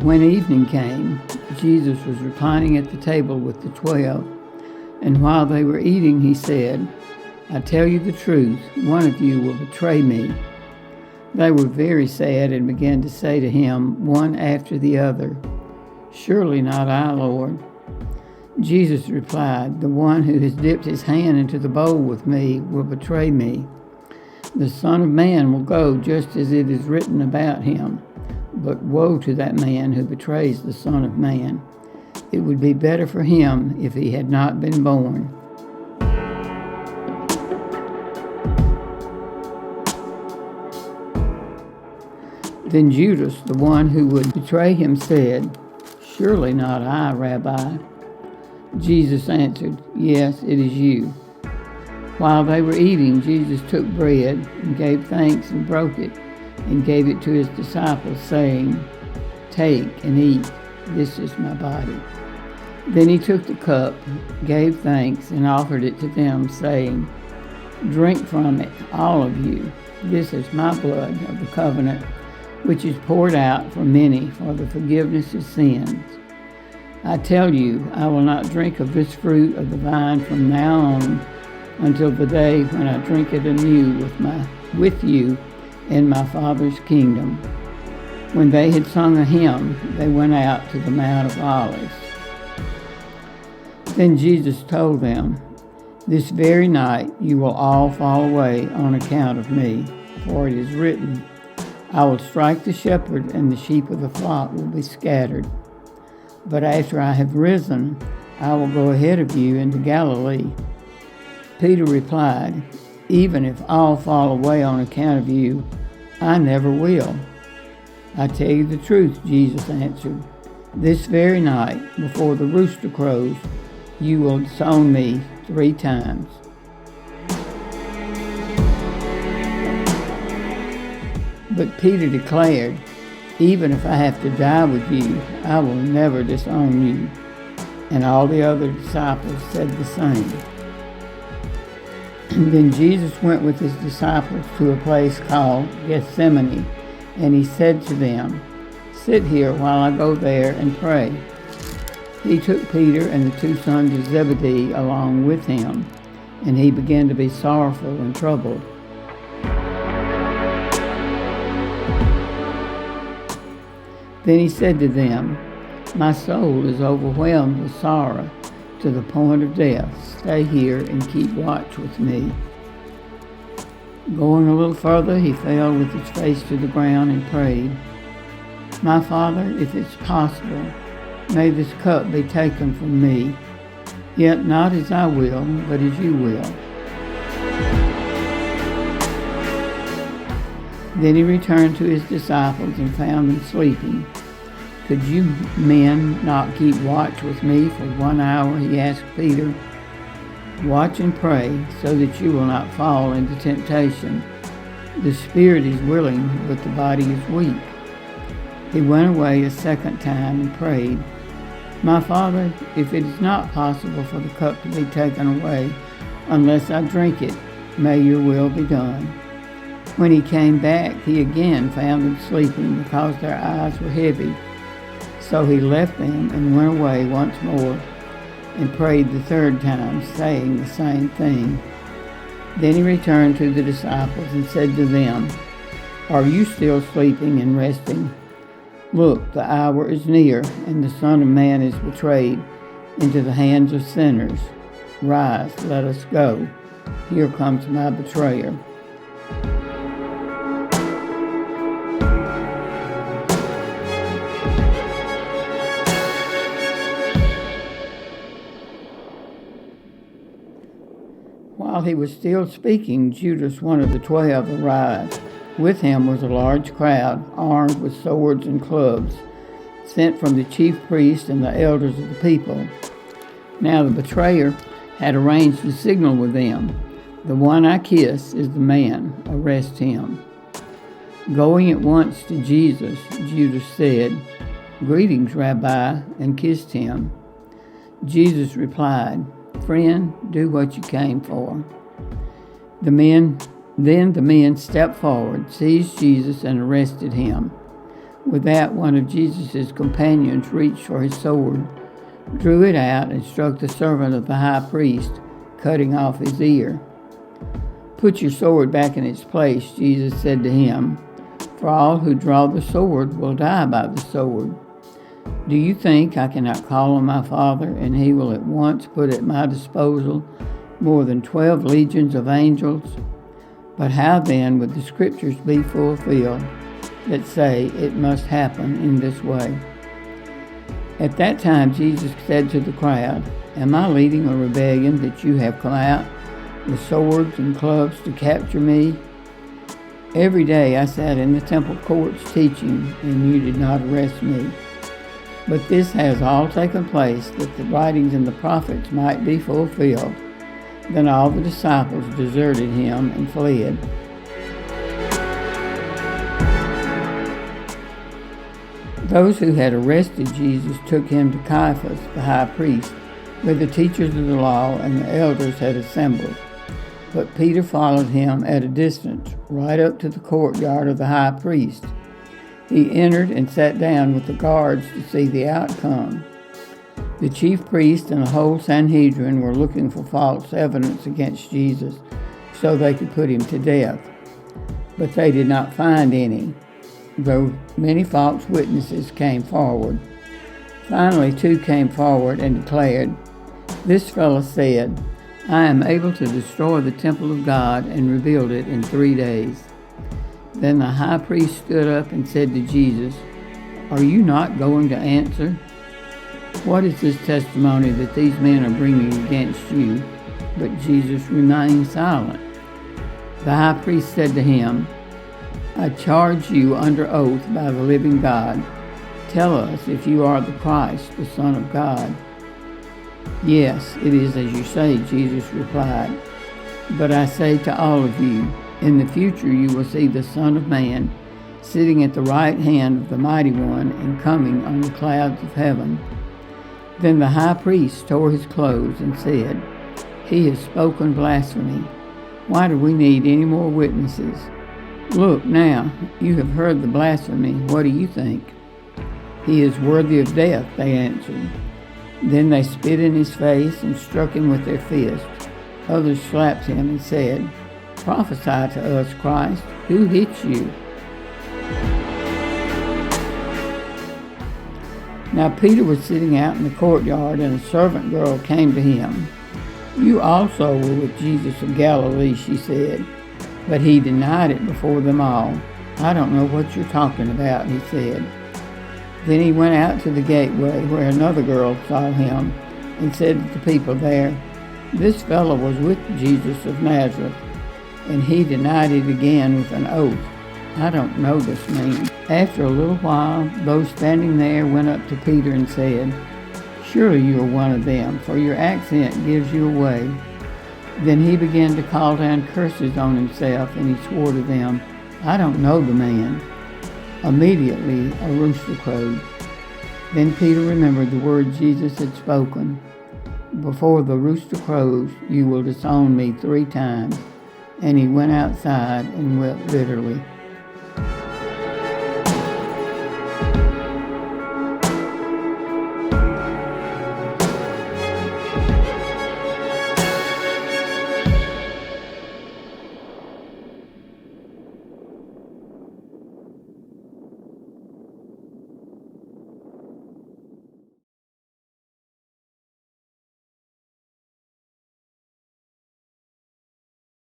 When evening came, Jesus was reclining at the table with the 12, and while they were eating, he said, "I tell you the truth, one of you will betray me." They were very sad and began to say to him, one after the other, "Surely not I, Lord." Jesus replied, "The one who has dipped his hand into the bowl with me will betray me. The Son of Man will go just as it is written about him. But woe to that man who betrays the Son of Man. It would be better for him if he had not been born." Then Judas, the one who would betray him, said, "Surely not I, Rabbi." Jesus answered, "Yes, it is you." While they were eating, Jesus took bread and gave thanks and broke it and gave it to his disciples, saying, "Take and eat, this is my body." Then he took the cup, gave thanks, and offered it to them, saying, "Drink from it, all of you. This is my blood of the covenant, which is poured out for many for the forgiveness of sins. I tell you, I will not drink of this fruit of the vine from now on until the day when I drink it anew with you in my Father's kingdom." When they had sung a hymn, they went out to the Mount of Olives. Then Jesus told them, "This very night you will all fall away on account of me, for it is written, I will strike the shepherd and the sheep of the flock will be scattered. But after I have risen, I will go ahead of you into Galilee." Peter replied, "Even if all fall away on account of you, I never will." "I tell you the truth," Jesus answered. "This very night, before the rooster crows, you will disown me 3 times. But Peter declared, "Even if I have to die with you, I will never disown you." And all the other disciples said the same. Then Jesus went with his disciples to a place called Gethsemane, and he said to them, "Sit here while I go there and pray." He took Peter and the 2 sons of Zebedee along with him, and he began to be sorrowful and troubled. Then he said to them, "My soul is overwhelmed with sorrow to the point of death. Stay here and keep watch with me." Going a little further, he fell with his face to the ground and prayed, "My Father, if it's possible, may this cup be taken from me, yet not as I will, but as you will." Then he returned to his disciples and found them sleeping. "Could you men not keep watch with me for 1 hour?" he asked Peter. "Watch and pray so that you will not fall into temptation. The spirit is willing, but the body is weak." He went away a second time and prayed, "My Father, if it is not possible for the cup to be taken away unless I drink it, may your will be done." When he came back, he again found them sleeping because their eyes were heavy. So he left them and went away once more and prayed the 3rd time, saying the same thing. Then he returned to the disciples and said to them, "Are you still sleeping and resting? Look, the hour is near, and the Son of Man is betrayed into the hands of sinners. Rise, let us go. Here comes my betrayer." While he was still speaking, Judas, one of the 12, arrived. With him was a large crowd, armed with swords and clubs, sent from the chief priests and the elders of the people. Now the betrayer had arranged a signal with them. "The one I kiss is the man. Arrest him." Going at once to Jesus, Judas said, "Greetings, Rabbi," and kissed him. Jesus replied, "Friend, do what you came for." Then the men stepped forward, seized Jesus, and arrested him. With that, one of Jesus' companions reached for his sword, drew it out, and struck the servant of the high priest, cutting off his ear. "Put your sword back in its place," Jesus said to him, "for all who draw the sword will die by the sword. Do you think I cannot call on my Father, and he will at once put at my disposal more than 12 legions of angels? But how then would the scriptures be fulfilled that say it must happen in this way?" At that time Jesus said to the crowd, "Am I leading a rebellion that you have come out with swords and clubs to capture me? Every day I sat in the temple courts teaching, and you did not arrest me. But this has all taken place that the writings in the prophets might be fulfilled." Then all the disciples deserted him and fled. Those who had arrested Jesus took him to Caiaphas, the high priest, where the teachers of the law and the elders had assembled. But Peter followed him at a distance, right up to the courtyard of the high priest. He entered and sat down with the guards to see the outcome. The chief priest and the whole Sanhedrin were looking for false evidence against Jesus so they could put him to death. But they did not find any, though many false witnesses came forward. Finally, 2 came forward and declared, "This fellow said, 'I am able to destroy the temple of God and rebuild it in 3 days.'" Then the high priest stood up and said to Jesus, "Are you not going to answer? What is this testimony that these men are bringing against you?" But Jesus remained silent. The high priest said to him, "I charge you under oath by the living God. Tell us if you are the Christ, the Son of God." "Yes, it is as you say," Jesus replied. "But I say to all of you, in the future you will see the Son of Man sitting at the right hand of the Mighty One and coming on the clouds of heaven." Then the high priest tore his clothes and said, "He has spoken blasphemy. Why do we need any more witnesses? Look now, you have heard the blasphemy. What do you think?" "He is worthy of death," they answered. Then they spit in his face and struck him with their fists. Others slapped him and said, "Prophesy to us, Christ. Who hit you?" Now Peter was sitting out in the courtyard, and a servant girl came to him. "You also were with Jesus of Galilee," she said. But he denied it before them all. "I don't know what you're talking about," he said. Then he went out to the gateway, where another girl saw him, and said to the people there, "This fellow was with Jesus of Nazareth." And he denied it again with an oath, "I don't know this man." After a little while, those standing there went up to Peter and said, "Surely you are one of them, for your accent gives you away." Then he began to call down curses on himself, and he swore to them, "I don't know the man." Immediately a rooster crowed. Then Peter remembered the word Jesus had spoken, "Before the rooster crows, you will disown me 3 times." And he went outside and wept bitterly.